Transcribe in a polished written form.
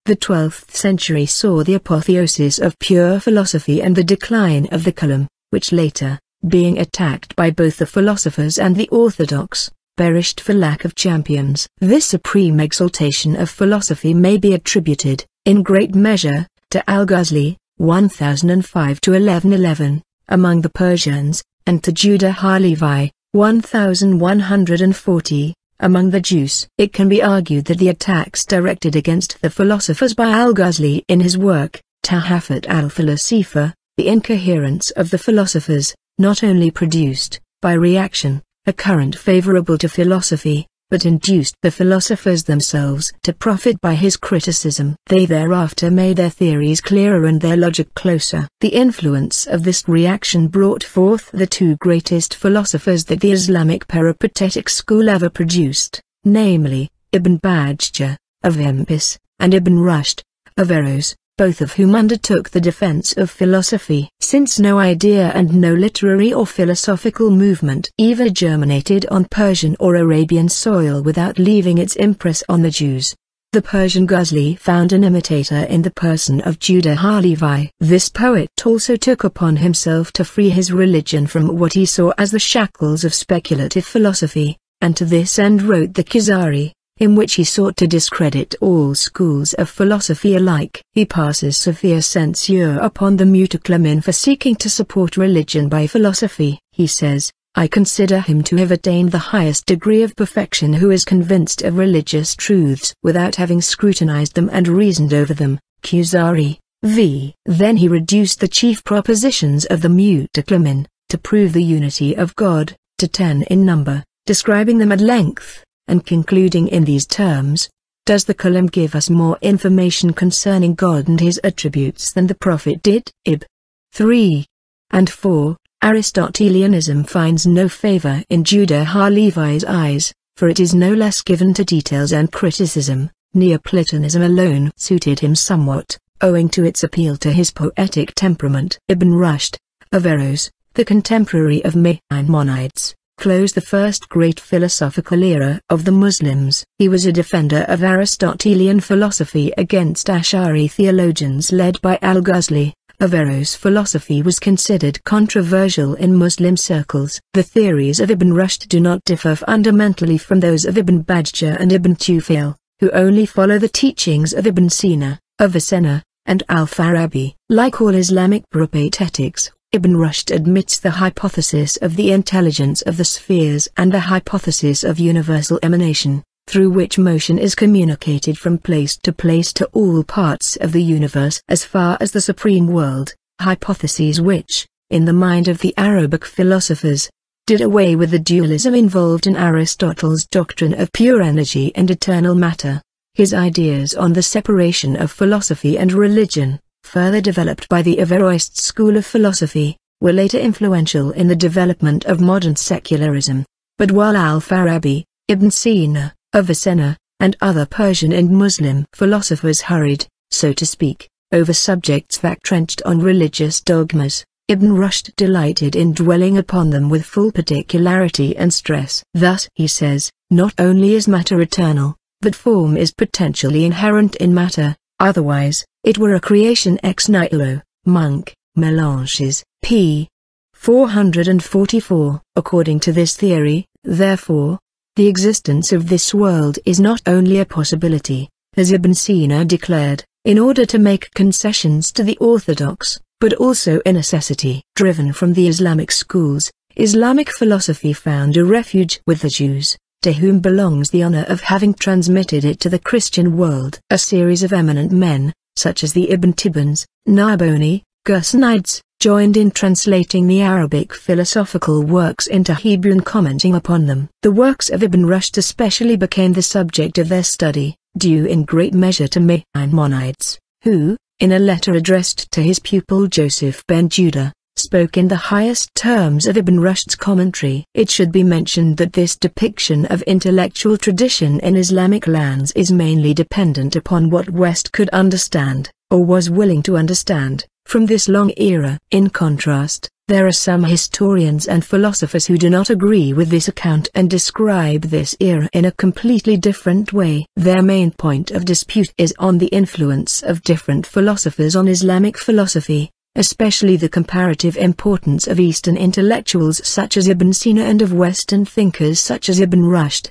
The 12th century saw the apotheosis of pure philosophy and the decline of the Kalam, which later, being attacked by both the philosophers and the orthodox, perished for lack of champions. This supreme exaltation of philosophy may be attributed, in great measure, to Al-Ghazali, 1005–1111, among the Persians, and to Judah ha-Levi, 1140, among the Jews. It can be argued that the attacks directed against the philosophers by Al-Ghazali in his work, Tahafut al-Falasifa, the Incoherence of the Philosophers, not only produced, by reaction, a current favorable to philosophy, but induced the philosophers themselves to profit by his criticism. They thereafter made their theories clearer and their logic closer. The influence of this reaction brought forth the two greatest philosophers that the Islamic Peripatetic school ever produced, namely, Ibn Bajjah, Avempace, and Ibn Rushd, Averroes, both of whom undertook the defense of philosophy. Since no idea and no literary or philosophical movement ever germinated on Persian or Arabian soil without leaving its impress on the Jews, the Persian Ghazali found an imitator in the person of Judah ha-Levi. This poet also took upon himself to free his religion from what he saw as the shackles of speculative philosophy, and to this end wrote the Kuzari, in which he sought to discredit all schools of philosophy alike. He passes severe censure upon the Mutaklamin for seeking to support religion by philosophy. He says, "I consider him to have attained the highest degree of perfection who is convinced of religious truths without having scrutinized them and reasoned over them." Kuzari, v. Then he reduced the chief propositions of the Mutaklamin, to prove the unity of God, to 10 in number, describing them at length, and concluding in these terms: "Does the Kalam give us more information concerning God and his attributes than the Prophet did?" Ib. 3 and 4. Aristotelianism finds no favor in Judah ha-Levi's eyes, for it is no less given to details and criticism. Neoplatonism alone suited him somewhat, owing to its appeal to his poetic temperament. Ibn Rushd, Averroes, the contemporary of Maimonides, closed the first great philosophical era of the Muslims. He was a defender of Aristotelian philosophy against Ash'ari theologians led by Al-Ghazali. Averroes' philosophy was considered controversial in Muslim circles. The theories of Ibn Rushd do not differ fundamentally from those of Ibn Bajjah and Ibn Tufayl, who only follow the teachings of Ibn Sina, Avicenna, and Al-Farabi. Like all Islamic Peripatetics, Ibn Rushd admits the hypothesis of the intelligence of the spheres and the hypothesis of universal emanation, through which motion is communicated from place to all parts of the universe as far as the supreme world, hypotheses which, in the mind of the Arabic philosophers, did away with the dualism involved in Aristotle's doctrine of pure energy and eternal matter. His ideas on the separation of philosophy and religion, further developed by the Averroist school of philosophy, were later influential in the development of modern secularism. But while Al-Farabi, Ibn Sina, Avicenna, and other Persian and Muslim philosophers hurried, so to speak, over subjects that trenched on religious dogmas, Ibn Rushd delighted in dwelling upon them with full particularity and stress. Thus, he says, not only is matter eternal, but form is potentially inherent in matter, otherwise, it were a creation ex nihilo. Monk, Melanges, p. 444. According to this theory, therefore, the existence of this world is not only a possibility, as Ibn Sina declared, in order to make concessions to the orthodox, but also a necessity. Driven from the Islamic schools, Islamic philosophy found a refuge with the Jews, to whom belongs the honor of having transmitted it to the Christian world. A series of eminent men, such as the Ibn Tibbons, Narboni, Ghasanides, joined in translating the Arabic philosophical works into Hebrew and commenting upon them. The works of Ibn Rushd especially became the subject of their study, due in great measure to Maimonides, who, in a letter addressed to his pupil Joseph ben Judah, spoke in the highest terms of Ibn Rushd's commentary. It should be mentioned that this depiction of intellectual tradition in Islamic lands is mainly dependent upon what West could understand, or was willing to understand, from this long era. In contrast, there are some historians and philosophers who do not agree with this account and describe this era in a completely different way. Their main point of dispute is on the influence of different philosophers on Islamic philosophy, especially the comparative importance of Eastern intellectuals such as Ibn Sina and of Western thinkers such as Ibn Rushd.